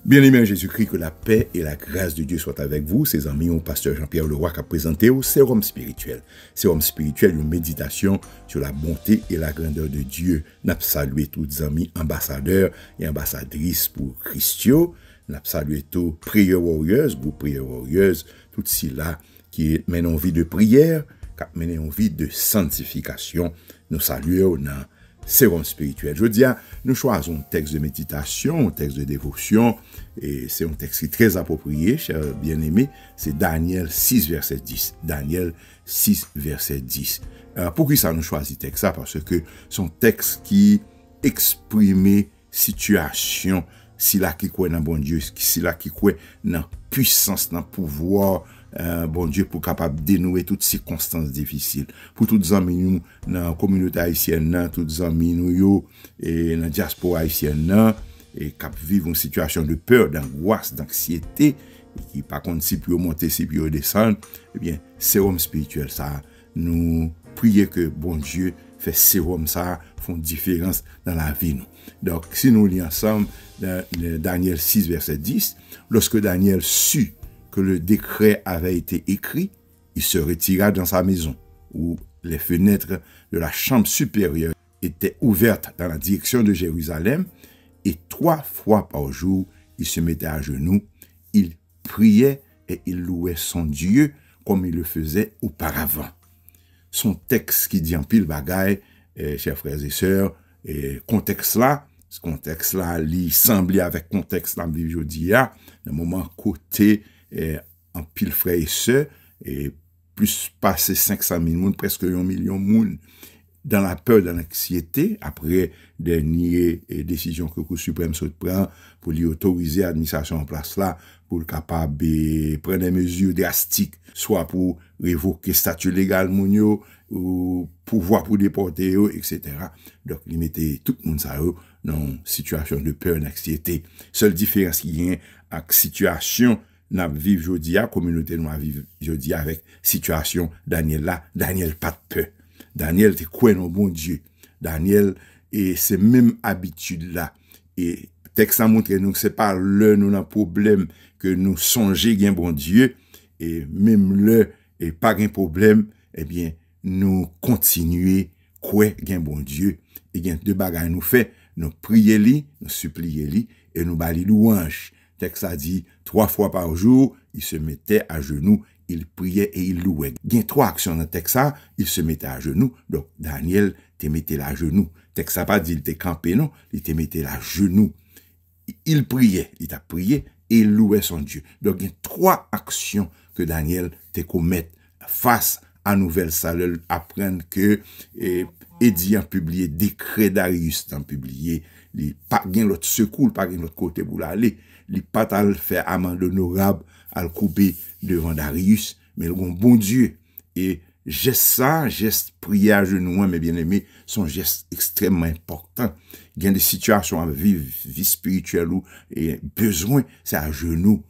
Bien-aimés en Jésus-Christ, que la paix et la grâce de Dieu soient avec vous. Ses amis, au pasteur Jean-Pierre Leroy qui a présenté au Sérum spirituel. Sérum spirituel, une méditation sur la bonté et la grandeur de Dieu. N'a salué tous les amis ambassadeurs et ambassadrices pour Christio. N'a salué tous Prayer Warriors, groupe Prayer Warriors, tout ceux-là qui mènent en vie de prière, qui mènent en vie de sanctification. Nous saluons dans Sérum spirituel. Je dis, nous choisissons un texte de méditation, un texte de dévotion, et c'est un texte qui est très approprié, chers bien-aimés, c'est Daniel 6, verset 10. Daniel 6, verset 10. Pourquoi ça nous choisit texte ça? Parce que c'est un texte qui exprime situation, si là qui croit dans bon Dieu, si là qui croit dans puissance, dans pouvoir, bon Dieu, pour capable dénouer toutes circonstances difficiles. Pour tous les amis nous, dans la communauté haïtienne, tous les amis nous, et dans la diaspora haïtienne, et qui vivent une situation de peur, d'angoisse, d'anxiété, et qui, par contre, si puis monter, si puis descendre, eh bien, sérum spirituel, ça, nous prions que bon Dieu fait sérum, ça, font différence dans la vie, nous. Donc, si nous lisons ensemble, dans Daniel 6, verset 10, lorsque Daniel sut que le décret avait été écrit, il se retira dans sa maison, où les fenêtres de la chambre supérieure étaient ouvertes dans la direction de Jérusalem, et 3 fois par jour, il se mettait à genoux, il priait et il louait son Dieu comme il le faisait auparavant. Son texte qui dit en pile bagaille, chers frères et sœurs, et ce contexte-là, il semblait avec contexte là, aujourd'hui, un moment côté, en pile frères et sœurs, et plus passé 500 000 personnes, presque 1 million de personnes, dans la peur, dans l'anxiété, après dernière décision que le Cour suprême se prend pour lui autoriser l'administration en place là, pour le capable de prendre des mesures drastiques, soit pour révoquer statut légal mounio, ou pouvoir pour déporter, etc. Donc, il mettait tout le monde ça dans une situation de peur, d'anxiété. Seule différence qui y a avec situation n'a vivre aujourd'hui, communauté nous vivre aujourd'hui avec situation Daniel là, Daniel pas de peur. Daniel te croit dans bon Dieu. Daniel et ces mêmes habitudes là. Et texte a montré nous que c'est pas le nous un problème que nous songer gain bon Dieu et même le et pas un problème, eh bien nous continuer croire gain bon Dieu et gain deux bagages nous fait, nous prier lui, nous supplier lui et nous bali louange. Texte a dit 3 fois par jour, il se mettait à genoux, il priait et il louait. Il y a 3 actions dans le texte, il se mettait à genoux. Donc, Daniel te mettait à genoux. Le texte n'a pas dit il te campé, non. Il te mettait à genoux. Il priait, il t'a prié et il louait son Dieu. Donc, il y a 3 actions que Daniel te commet face à Nouvelle Salel. Apprendre que, Édit a publié, décret Darius a publié, il pas gain l'autre secours, pas gain l'autre côté pour l'aller. Il pas à le faire amende honorable à le couper devant Darius, mais le bon Dieu. Et geste prier à genoux, mes bien-aimés, sont gestes extrêmement importants. Il y a des situations à vivre, vie spirituelle ou et besoin, c'est à genoux,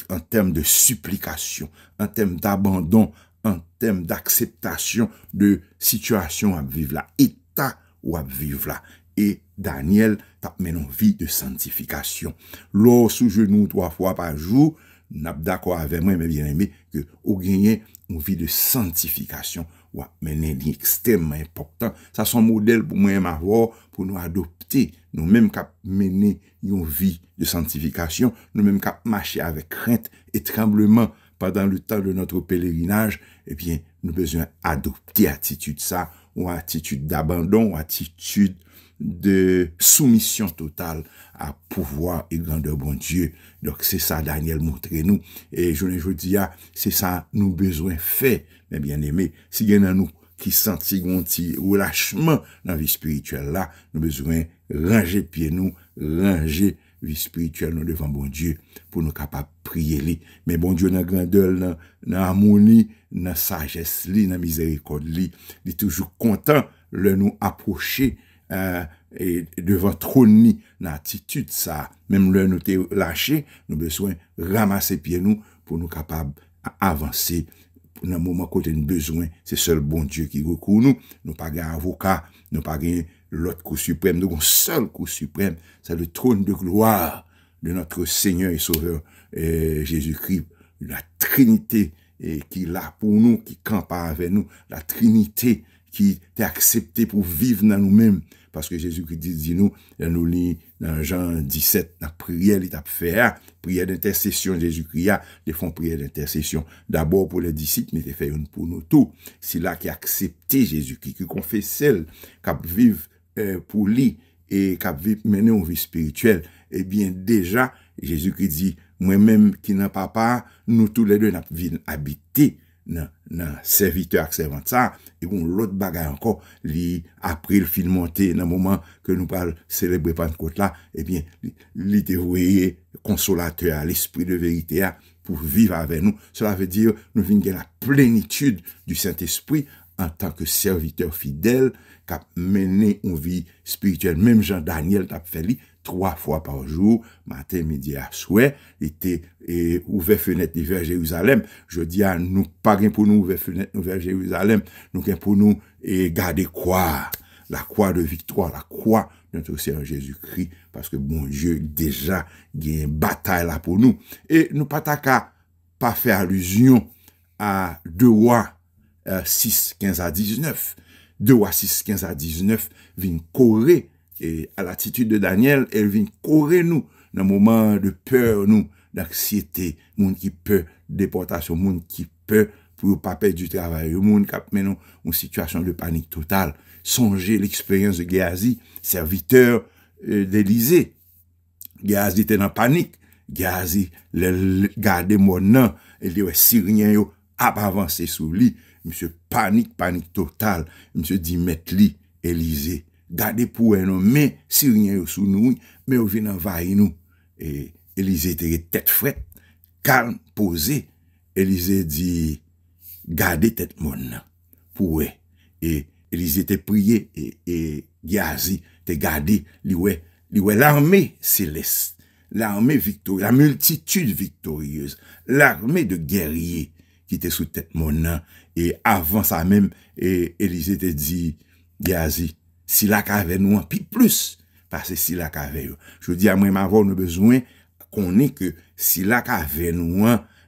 en termes de supplication, en termes d'abandon, en termes d'acceptation de situation à vivre là, état ou à vivre là. Et Daniel t'a mené une vie de sanctification. L'eau sous genou 3 fois par jour, n'a d'accord avec moi, mes bien-aimés, que au gagner une vie de sanctification, ou mener extrêmement important. Ça, c'est un modèle pour moi, avoir, pour nous adopter. Nous-mêmes, qu'à mener une vie de sanctification, nous-mêmes, qu'à marcher avec crainte et tremblement pendant le temps de notre pèlerinage, eh bien, nous besoin adopter attitude ça, ou attitude d'abandon, ou attitude de soumission totale à pouvoir et grandeur bon Dieu. Donc c'est ça Daniel montre nous et je dis c'est ça nous besoin fait mes bien-aimés. Si y en a nous qui senti gonti relâchement dans la vie spirituelle là, nous besoin ranger pied nous, ranger vie spirituelle nous devant bon Dieu pour nous capable prier lui. Mais bon Dieu dans grandeur, dans harmonie, dans sagesse lui, dans miséricorde lui, il est toujours content de nous approcher et devant trône dans attitude ça, même le nous te lâché, nous besoin ramasser pied nous pour nous capables avancer dans le moment côté nous besoin, c'est seul bon Dieu qui recourt nous. Nous pas un avocat, nous pas l'autre cour suprême, nous avons un seul cour suprême, c'est le trône de gloire de notre Seigneur et Sauveur Jésus-Christ, la Trinité qui est là pour nous, qui campe avec nous, la Trinité qui est acceptée pour vivre dans nous-mêmes. Parce que Jésus-Christ dit nous lit dans Jean 17, la prière, il t'a fait, prière d'intercession, Jésus-Christ, ils font prière d'intercession. D'abord pour les disciples, mais ils fait une pour nous tous. C'est là qui a accepté Jésus-Christ, qui confesse celle, qui vive pour lui, et qui vive mener une vie spirituelle. Eh bien, déjà, Jésus-Christ dit, moi-même qui n'a pas part, nous tous les deux, nous habiter dans serviteur et servante ça, et bon, l'autre bagaille encore, après le film monté, dans le moment que nous parlons célébrer Pentecôte là, eh bien, il te voyé consolateur à l'esprit de vérité pour vivre avec nous. Cela veut dire, nous venons de la plénitude du Saint-Esprit en tant que serviteur fidèle, qui a mené une vie spirituelle. Même Jean-Daniel t'a fait 3 fois par jour, matin, midi, à soir, était ouvert fenêtre vers Jérusalem. Je dis à nous, pas pour nous ouvrir fenêtre vers Jérusalem, nous pour nous garder croix, la croix de victoire, la croix de notre Seigneur Jésus-Christ, parce que bon Dieu déjà gagne une bataille là pour nous. Et nous pas faire allusion à 2 Rois 6, 15 à 19. 2 Rois 6, 15 à 19 viennent courir et à l'attitude de Daniel, elle vient courir nous dans un moment de peur, nous, d'anxiété, monde qui peut déportation, monde qui peut pour pas perdre du travail, monde qui met nous une situation de panique totale. Songez l'expérience de Géasi, serviteur d'Élysée. Géasi était en panique. Géasi le gardait mon nom, et les Syriens yo a avancé sous lui. Monsieur panique totale. Monsieur dit mettre lui Élysée. Gardez pour un homme, mais Syriens sous nous, mais on vient envahir nous. Et Élysée était tête frette, calme, posé. Élysée dit, gardez tête mon pour eux. Et Élysée était prié, et Géasi était gardé, l'armée céleste, l'armée victorieuse, la multitude victorieuse, l'armée de guerriers qui était sous tête mon et avant ça même, Élysée te dit, Géasi, si la cave nous en puis plus, parce que si la cave, je dis à moi, m'avoir nous besoin qu'on ait que si la cave nous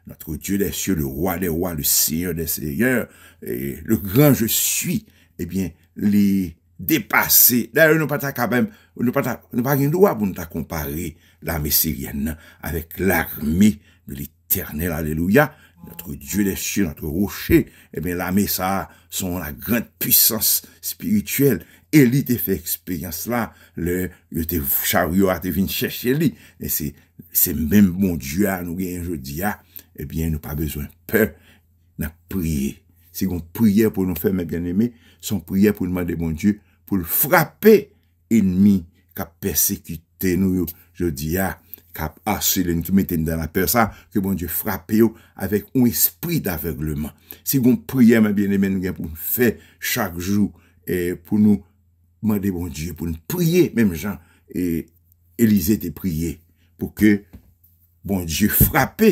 notre Dieu des cieux, le roi des rois, le Seigneur des seigneurs, et le grand je suis, eh bien, les dépasser. D'ailleurs, nous pas capable, nous pas un droit pour nous comparer l'armée syrienne avec l'armée de l'Éternel, alléluia. Notre Dieu des cieux, notre rocher, eh bien, l'armée, ça, sont la grande puissance spirituelle. Élie t'a fait expérience là, le chariot a te venu chercher lui. Et c'est même bon Dieu à nous gagner aujourd'hui, eh bien, nous pas besoin de peur, n'a prier. C'est une prière pour nous faire, mes bien-aimés, son prière pour demander bon Dieu, pour le frapper ennemi qui a persécuté nous, je dis, qui a harcelé nous, mettez dans la peur, ça, que bon Dieu frappe avec un esprit d'aveuglement. C'est une prière, mes bien-aimés, nous pour nous faire chaque jour, et pour nous demander bon Dieu, pour nous prier, même Jean et Élisée te prié, pour que bon Dieu frappe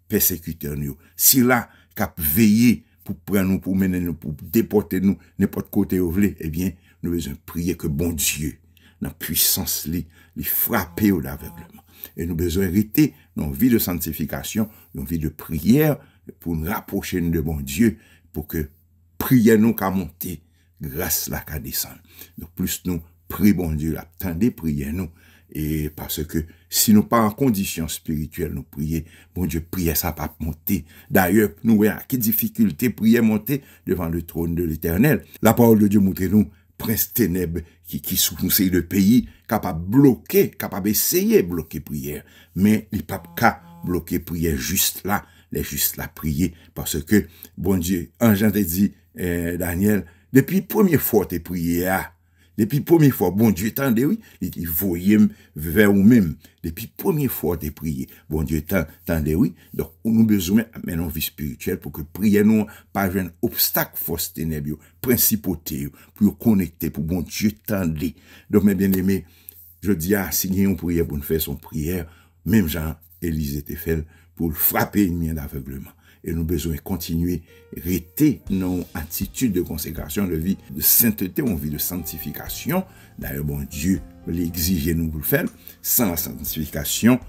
persécuteur nous. Si là, cap veiller pour prendre nous, pour mener nous, pour déporter nous, n'importe côté où vous voulez, eh bien, nous devons prier que bon Dieu, dans la puissance, les frapper au l'aveuglement. Et nous besoin rester dans une vie de sanctification, dans une vie de prière, pour nous rapprocher de bon Dieu, pour que prière nous qu'à monter, grâce là qu'à descendre. Donc, plus nous prions bon Dieu, attendez, priez nous. Et parce que si nous pas en condition spirituelle, nous prier, bon Dieu, prier ça pas monter. D'ailleurs, nous voyons quelle difficulté prier monter devant le trône de l'Éternel. La parole de Dieu montre nous prince ténèbres qui sous conseil de pays, capable bloquer, capable essayer de bloquer prière. Mais il pas qu'à bloquer prière juste là, les juste là prier. Parce que, bon Dieu, un Jean te dit, Daniel, depuis première fois te prié, depuis première fois, bon Dieu tendait, oui, il voyait vers vous-même. Depuis première fois te prié, bon Dieu tendait, oui. Donc, nous besoin de une vie spirituelle pour que prier nous pas un obstacle force ténèbres, principauté, pour connecter, pour bon Dieu tendait. Donc, mes bien-aimés, je dis, si nous avons prière pour nous faire son prière, même Jean Élisée te fait pour frapper une main d'aveuglement. et nous besoin continuer rester nos attitudes de consécration, de vie de sainteté, une vie de sanctification. D'ailleurs, bon Dieu l'exige nous pour le faire. Sans la sanctification,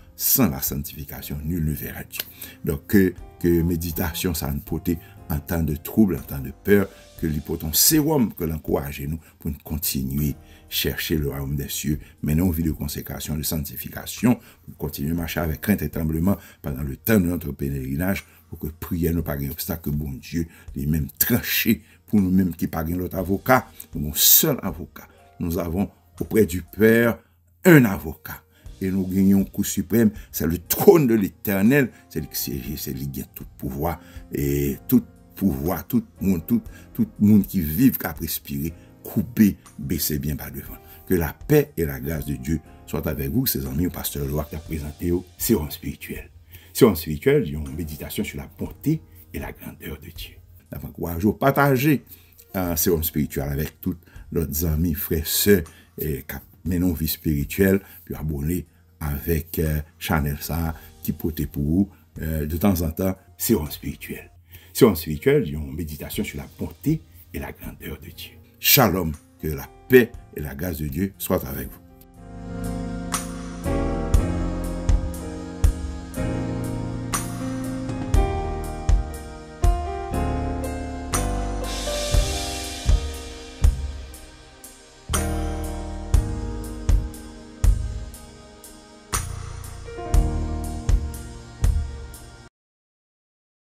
nul ne verra Dieu. Donc, que méditation, ça nous porte en temps de trouble, en temps de peur, que l'hypothèse sérum que l'encourage nous pour nous continuer chercher le royaume des cieux, maintenant vie de consécration, de sanctification, pour continuer à marcher avec crainte et tremblement pendant le temps de notre pèlerinage, pour que prière nous pas un obstacle, que bon Dieu, les mêmes tranchés, pour nous-mêmes qui pas l'autre avocat, nous un seul avocat. Nous avons auprès du Père un avocat. Et nous gagnons coup suprême, c'est le trône de l'Éternel, c'est lui qui siège, c'est lui qui a tout pouvoir, et tout pouvoir, tout monde qui vive, qui a respiré, coupé, baissé bien par devant. Que la paix et la grâce de Dieu soient avec vous, ses amis, au pasteur Loa qui a présenté au sérum spirituel. Sérum spirituel, il y a une méditation sur la bonté et la grandeur de Dieu. Nous avons partager un sérum spirituel avec tous nos amis, frères, sœurs, et qui mènent une vie spirituelle, puis abonner avec Chanel ça, qui porte pour vous, de temps en temps, sérum spirituel. Sérum spirituel, il y a une méditation sur la bonté et la grandeur de Dieu. Shalom, que la paix et la grâce de Dieu soient avec vous.